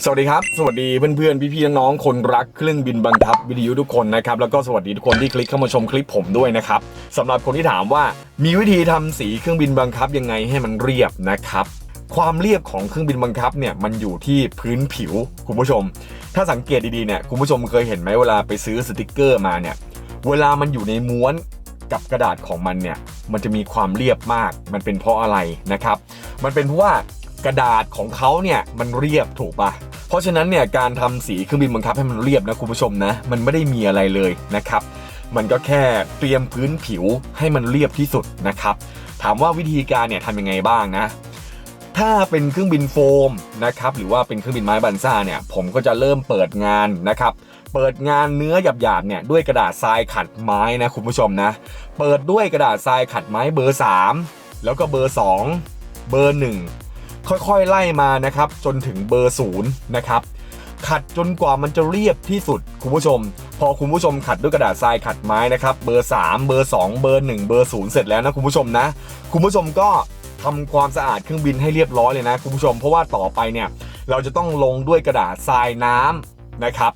สวัสดีครับสวัสดีเพื่อนๆพี่ๆน้องๆคนรักเครื่องบินบังคับวิทยุทุกคนนะครับแล้วก็สวัสดีทุกคนที่คลิกเข้ามาชมคลิปผมด้วยนะครับสำหรับคนที่ถามว่ามีวิธีทำสีเครื่องบินบังคับยังไงให้มันเรียบนะครับความเรียบของเครื่องบินบังคับเนี่ยมันอยู่ที่พื้นผิวคุณผู้ชมถ้าสังเกตดีๆเนี่ยคุณผู้ชมเคยเห็นไหมเวลาไปซื้อสติกเกอร์มาเนี่ยเวลามันอยู่ในม้วนกับกระดาษของมันเนี่ยมันจะมีความเรียบมากมันเป็นเพราะอะไรนะครับมันเป็นเพราะว่ากระดาษของเขาเนี่ยมันเรียบถูกปะเพราะฉะนั้นเนี่ยการทำสีเครื่องบินบังคับให้มันเรียบนะคุณผู้ชมนะมันไม่ได้มีอะไรเลยนะครับมันก็แค่เตรียมพื้นผิวให้มันเรียบที่สุดนะครับถามว่าวิธีการเนี่ยทำยังไงบ้างนะถ้าเป็นเครื่องบินโฟมนะครับหรือว่าเป็นเครื่องบินไม้บันซ่าเนี่ยผมก็จะเริ่มเปิดงานนะครับเปิดงานเนื้อหยาบๆเนี่ยด้วยกระดาษทรายขัดไม้นะคุณผู้ชมนะเปิดด้วยกระดาษทรายขัดไม้เบอร์3แล้วก็เบอร์2เบอร์1ค่อยๆไล่มานะครับจนถึงเบอร์0นะครับขัดจนกว่ามันจะเรียบที่สุดคุณผู้ชมพอคุณผู้ชมขัดด้วยกระดาษทรายขัดไม้นะครับเบอร์3เบอร์2เบอร์1เบอร์0เสร็จแล้วนะคุณผู้ชมนะคุณผู้ชมก็ทำความสะอาดเครื่องบินให้เรียบร้อยเลยนะคุณผู้ชมเพราะว่าต่อไปเนี่ยเราจะต้องลงด้วยกระดาษทรายน้ำนะครับ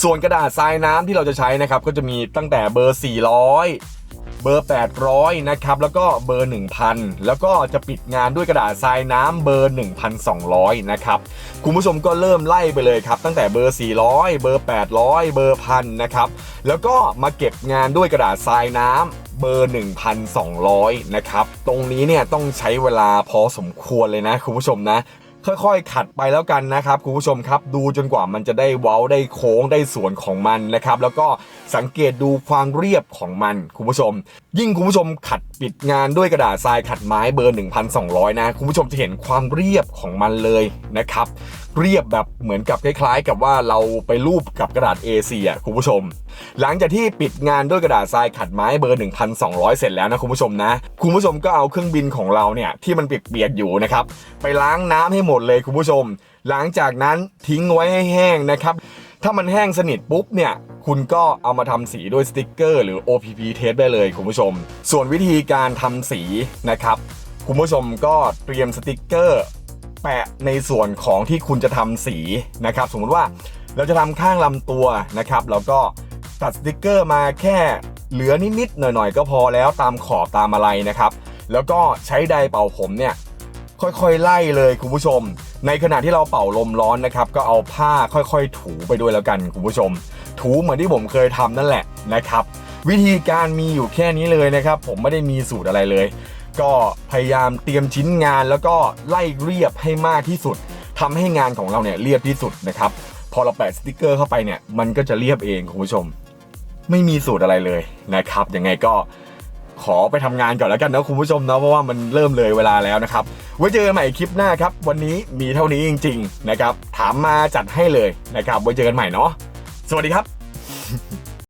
ส่วนกระดาษทรายน้ำที่เราจะใช้นะครับก็จะมีตั้งแต่เบอร์400เบอร์800นะครับแล้วก็เบอร์1000แล้วก็จะปิดงานด้วยกระดาษทรายน้ำเบอร์1200นะครับคุณผู้ชมก็เริ่มไล่ไปเลยครับตั้งแต่เบอร์400เบอร์800เบอร์1000นะครับแล้วก็มาเก็บงานด้วยกระดาษทรายน้ำเบอร์1200นะครับตรงนี้เนี่ยต้องใช้เวลาพอสมควรเลยนะคุณผู้ชมนะค่อยๆขัดไปแล้วกันนะครับคุณผู้ชมครับดูจนกว่ามันจะได้เว้าได้โค้งได้ส่วนของมันนะครับแล้วก็สังเกตดูความเรียบของมันคุณผู้ชมยิ่งคุณผู้ชมขัดปิดงานด้วยกระดาษทรายขัดไม้เบอร์1200นะคุณผู้ชมจะเห็นความเรียบของมันเลยนะครับเรียบแบบเหมือนกับคล้ายๆกับว่าเราไปรูปกับกระดาษ A4 อ่ะคุณผู้ชมหลังจากที่ปิดงานด้วยกระดาษทรายขัดไม้เบอร์1200เสร็จแล้วนะคุณผู้ชมนะคุณผู้ชมก็เอาเครื่องบินของเราเนี่ยที่มันเปียกๆอยู่นะครับไปล้างน้ำให้หมดเลยคุณผู้ชมหลังจากนั้นทิ้งไว้ให้แห้งนะครับถ้ามันแห้งสนิทปุ๊บเนี่ยคุณก็เอามาทำสีด้วยสติกเกอร์หรือ OPP tape ได้เลยคุณผู้ชมส่วนวิธีการทำสีนะครับคุณผู้ชมก็เตรียมสติกเกอร์แปะในส่วนของที่คุณจะทำสีนะครับสมมุติว่าเราจะทำข้างลำตัวนะครับแล้วก็ตัดสติกเกอร์มาแค่เหลือนิดๆหน่อยๆก็พอแล้วตามขอบตามอะไรนะครับแล้วก็ใช้ไดร์เป่าผมเนี่ยค่อยๆไล่เลยคุณผู้ชมในขณะที่เราเป่าลมร้อนนะครับก็เอาผ้าค่อยๆถูไปด้วยแล้วกันคุณผู้ชมถูเหมือนที่ผมเคยทำนั่นแหละนะครับวิธีการมีอยู่แค่นี้เลยนะครับผมไม่ได้มีสูตรอะไรเลยก็พยายามเตรียมชิ้นงานแล้วก็ไล่เรียบให้มากที่สุดทำให้งานของเราเนี่ยเรียบที่สุดนะครับพอเราแปะสติกเกอร์เข้าไปเนี่ยมันก็จะเรียบเองคุณผู้ชมไม่มีสูตรอะไรเลยนะครับยังไงก็ขอไปทำงานก่อนแล้วกันนะคุณผู้ชมเนาะเพราะว่ามันเริ่มเลยเวลาแล้วนะครับไว้เจอกันใหม่คลิปหน้าครับวันนี้มีเท่านี้จริงๆนะครับถามมาจัดให้เลยนะครับไว้เจอกันใหม่เนาะสวัสดีครับ